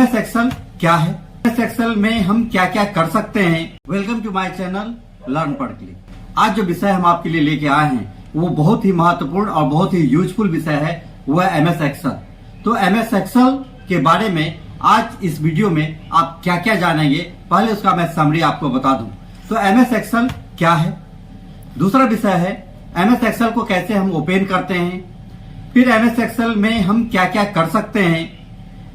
MS Excel क्या है, MS Excel में हम क्या क्या कर सकते हैं। Welcome to my channel learn पढ़ क्लिक। आज जो विषय हम आपके लिए लेके आए हैं वो बहुत ही महत्वपूर्ण और बहुत ही यूजफुल विषय है, वो है एमएस एक्सेल। तो एमएस एक्सेल के बारे में आज इस वीडियो में आप क्या क्या जानेंगे, पहले उसका मैं समरी आपको बता दूं। तो एमएस एक्सेल क्या है, दूसरा विषय है एमएस एक्सेल को कैसे हम ओपन करते हैं, फिर एमएस एक्सेल में हम क्या क्या कर सकते हैं,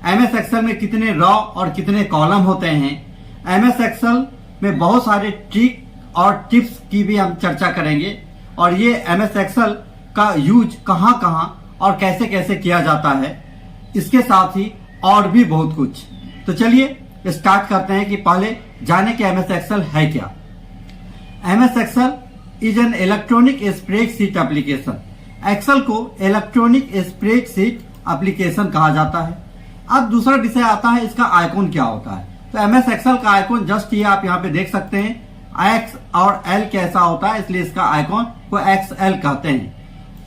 एमएस एक्सेल में कितने रॉ और कितने कॉलम होते हैं, एमएस एक्सेल में बहुत सारे ट्रिक और टिप्स की भी हम चर्चा करेंगे, और ये एमएस एक्सेल का यूज कहां कहां और कैसे कैसे किया जाता है, इसके साथ ही और भी बहुत कुछ। तो चलिए स्टार्ट करते हैं कि पहले जाने कि एमएस एक्सेल है क्या। MS Excel is an electronic spreadsheet application. Excel को इलेक्ट्रॉनिक स्प्रेडशीट एप्लीकेशन कहा जाता है। अब दूसरा विषय आता है इसका आइकॉन क्या होता है। तो एमएस एक्सेल का आइकॉन जस्ट ये आप यहाँ पे देख सकते हैं, एक्स और एल कैसा होता है, इसलिए इसका आइकॉन को एक्सएल कहते हैं।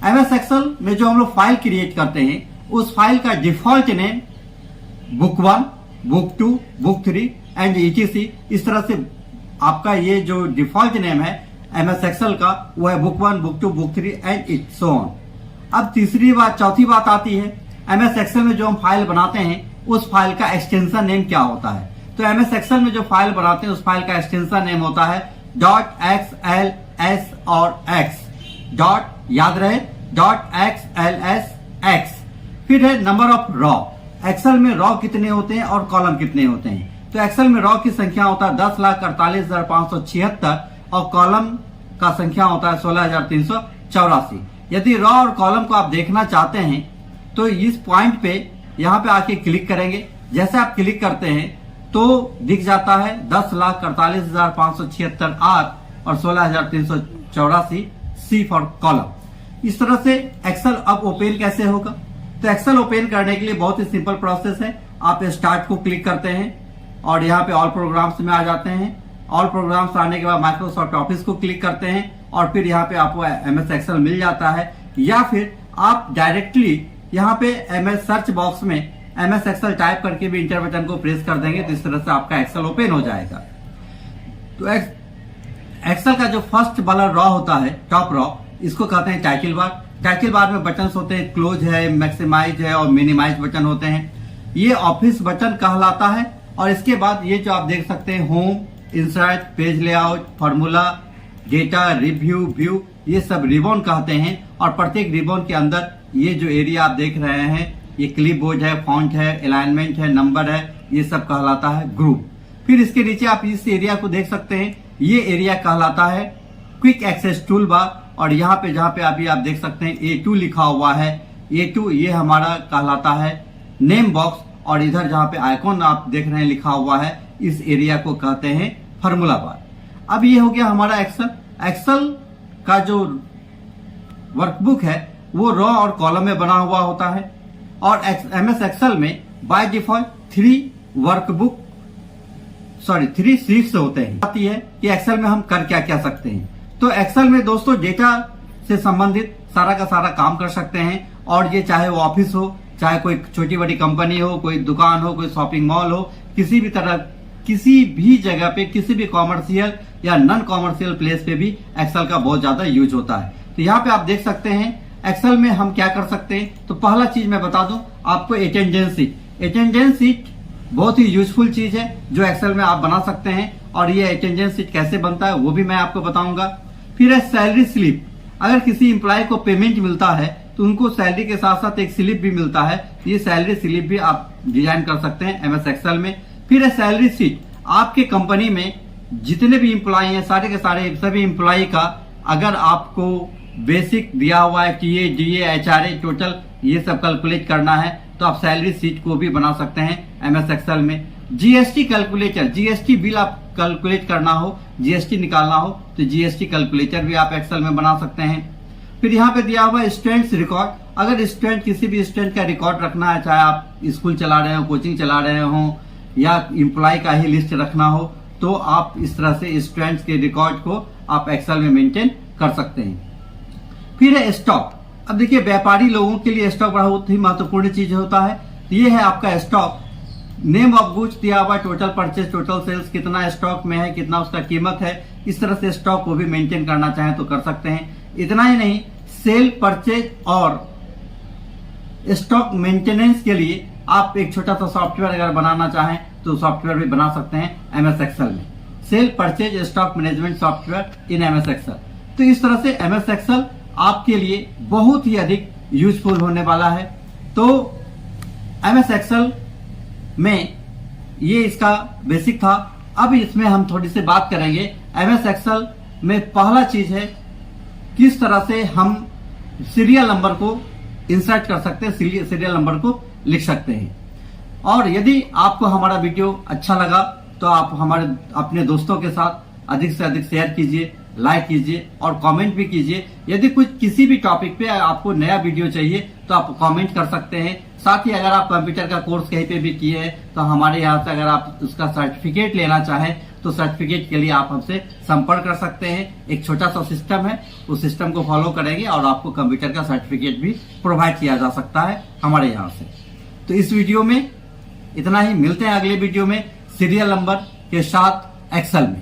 एमएस एक्सेल में जो हम लोग फाइल क्रिएट करते हैं उस फाइल का default name book 1, book 2, book 3 and etc, इस तरह से आपका ये जो डिफॉल्ट नेम है एमएस एक्सेल का वो है book 1, book 2, book 3 and so on. अब चौथी बात आती है एमएस एक्सेल में जो हम फाइल बनाते हैं उस फाइल का एक्सटेंशन नेम क्या होता है। तो एमएस एक्सेल में जो फाइल बनाते हैं उस फाइल का एक्सटेंशन नेम होता है .xls और x, डॉट याद रहे .xls। फिर है नंबर ऑफ रॉ। एक्सेल में रॉ कितने होते हैं और कॉलम कितने होते हैं। तो एक्सेल में रॉ की संख्या होता है 10,48,576 और कॉलम का संख्या होता है 16,384। यदि रॉ और कॉलम को आप देखना चाहते हैं तो इस पॉइंट पे यहाँ पे आके क्लिक करेंगे। जैसे आप क्लिक करते हैं तो दिख जाता है 10,48,576 आर और 16,384 सी फॉर कॉलम। इस तरह से एक्सेल अब ओपन कैसे होगा। तो एक्सेल ओपन करने के लिए बहुत ही सिंपल प्रोसेस है। आप स्टार्ट को क्लिक करते हैं और यहाँ पे ऑल प्रोग्राम्स में आ जाते हैं। ऑल प्रोग्राम्स आने के बाद माइक्रोसॉफ्ट ऑफिस को क्लिक करते हैं और फिर यहाँ पे आपको एमएस एक्सेल मिल जाता है, या फिर आप डायरेक्टली यहाँ पे एमएस सर्च बॉक्स में एमएस एक्सेल टाइप करके भी इंटर बटन को प्रेस कर देंगे तो इस तरह से आपका एक्सेल ओपन हो जाएगा। तो एक्सेल का जो फर्स्ट वाला रॉ होता है, टॉप रॉ, इसको कहते हैं टाइटल बार। टाइटल बार में बटन्स होते हैं, क्लोज है, मैक्सिमाइज है और मिनिमाइज बटन होते हैं। ये ऑफिस बटन कहलाता है। और इसके बाद ये जो आप देख सकते हैं home, insert, page layout, formula, data, review, view, ये सब रिबॉन कहते हैं। और प्रत्येक रिबॉन के अंदर ये जो एरिया आप देख रहे हैं, ये क्लिपबोर्ड है, फॉन्ट है, अलाइनमेंट है, नंबर है, ये सब कहलाता है ग्रुप। फिर इसके नीचे आप इस एरिया को देख सकते हैं, ये एरिया कहलाता है क्विक एक्सेस टूल बार। और यहाँ पे जहाँ पे अभी आप देख सकते हैं A2 लिखा हुआ है, A2 ये हमारा कहलाता है नेम बॉक्स। और इधर जहाँ पे आइकॉन आप देख रहे हैं लिखा हुआ है, इस एरिया को कहते हैं फार्मूला बार। अब ये हो गया हमारा एक्सेल। एक्सेल का जो वर्कबुक है वो रॉ और कॉलम में बना हुआ होता है। और एमएस एक्सेल में बाय डिफॉल्ट 3 शीट्स होते हैं। आती है कि एक्सेल में हम कर क्या क्या सकते हैं। तो एक्सेल में दोस्तों डेटा से संबंधित सारा का सारा काम कर सकते हैं। और ये चाहे वो ऑफिस हो, चाहे कोई छोटी बड़ी कंपनी हो, कोई दुकान हो, कोई शॉपिंग मॉल हो, किसी भी तरह किसी भी जगह पे, किसी भी कॉमर्शियल या नॉन कॉमर्शियल प्लेस पे भी एक्सेल का बहुत ज्यादा यूज होता है। तो यहाँ पे आप देख सकते हैं एक्सेल में हम क्या कर सकते हैं। तो पहला चीज मैं बता दूं आपको, अटेंडेंस शीट। अटेंडेंस शीट बहुत ही यूजफुल चीज है जो एक्सेल में आप बना सकते हैं। और ये अटेंडेंस शीट कैसे बनता है वो भी मैं आपको बताऊंगा। फिर है सैलरी स्लिप। अगर किसी एम्प्लॉय को पेमेंट मिलता है तो उनको सैलरी के साथ साथ एक स्लिप भी मिलता है। ये सैलरी स्लिप भी आप डिजाइन कर सकते हैं एमएस एक्सेल में। फिर है सैलरी शीट। आपके कंपनी में जितने भी एम्प्लॉय हैं, सारे के सारे सभी एम्प्लॉय का अगर आपको बेसिक दिया हुआ है, टीए, डीए, एचआरए, टोटल ये सब कैलकुलेट करना है तो आप सैलरी शीट को भी बना सकते हैं एमएस एक्सेल में। जीएसटी कैलकुलेटर, जीएसटी बिल आप कैलकुलेट करना हो, जीएसटी निकालना हो तो जीएसटी कैलकुलेटर भी आप एक्सेल में बना सकते हैं। फिर यहाँ पे दिया हुआ है स्टूडेंट्स रिकॉर्ड। अगर स्टूडेंट, किसी भी स्टूडेंट का रिकॉर्ड रखना है, चाहे आप स्कूल चला रहे हो, कोचिंग चला रहे हो या एम्प्लॉय का ही लिस्ट रखना हो, तो आप इस तरह से स्टूडेंट्स के रिकॉर्ड को आप एक्सेल में मेंटेन कर सकते हैं। फिर है स्टॉक। अब देखिए व्यापारी लोगों के लिए स्टॉक बहुत ही महत्वपूर्ण चीज होता है। ये है आपका स्टॉक। नेम ऑफ गुड्स दिया हुआ, टोटल परचेज, टोटल सेल्स, कितना स्टॉक में है, कितना उसका कीमत है। इस तरह से स्टॉक को भी मेंटेन करना चाहें तो कर सकते हैं। इतना ही नहीं, सेल, परचेज और स्टॉक मेंटेनेंस के लिए आप एक छोटा सा सॉफ्टवेयर अगर बनाना चाहें तो सॉफ्टवेयर भी बना सकते हैं एमएस एक्सेल में। Sale, purchase, stock management software in MS Excel. तो इस तरह से एमएस एक्सेल आपके लिए बहुत ही अधिक यूजफुल होने वाला है। तो एमएस एक्सेल में ये इसका बेसिक था। अब इसमें हम थोड़ी सी बात करेंगे। एमएस एक्सेल में पहला चीज है किस तरह से हम सीरियल नंबर को इंसर्ट कर सकते हैं, सीरियल नंबर को लिख सकते हैं। और यदि आपको हमारा वीडियो अच्छा लगा तो आप हमारे अपने दोस्तों के साथ अधिक से अधिक शेयर कीजिए, लाइक कीजिए और कमेंट भी कीजिए। यदि कुछ किसी भी टॉपिक पे आपको नया वीडियो चाहिए तो आप कमेंट कर सकते हैं। साथ ही अगर आप कंप्यूटर का कोर्स कहीं पे भी किए हैं तो हमारे यहाँ से अगर आप उसका सर्टिफिकेट लेना चाहें तो सर्टिफिकेट के लिए आप हमसे संपर्क कर सकते हैं। एक छोटा सा सिस्टम है, उस सिस्टम को फॉलो करेंगे और आपको कंप्यूटर का सर्टिफिकेट भी प्रोवाइड किया जा सकता है हमारे यहाँ से। तो इस वीडियो में इतना ही, मिलते हैं अगले वीडियो में सीरियल नंबर के साथ एक्सेल में।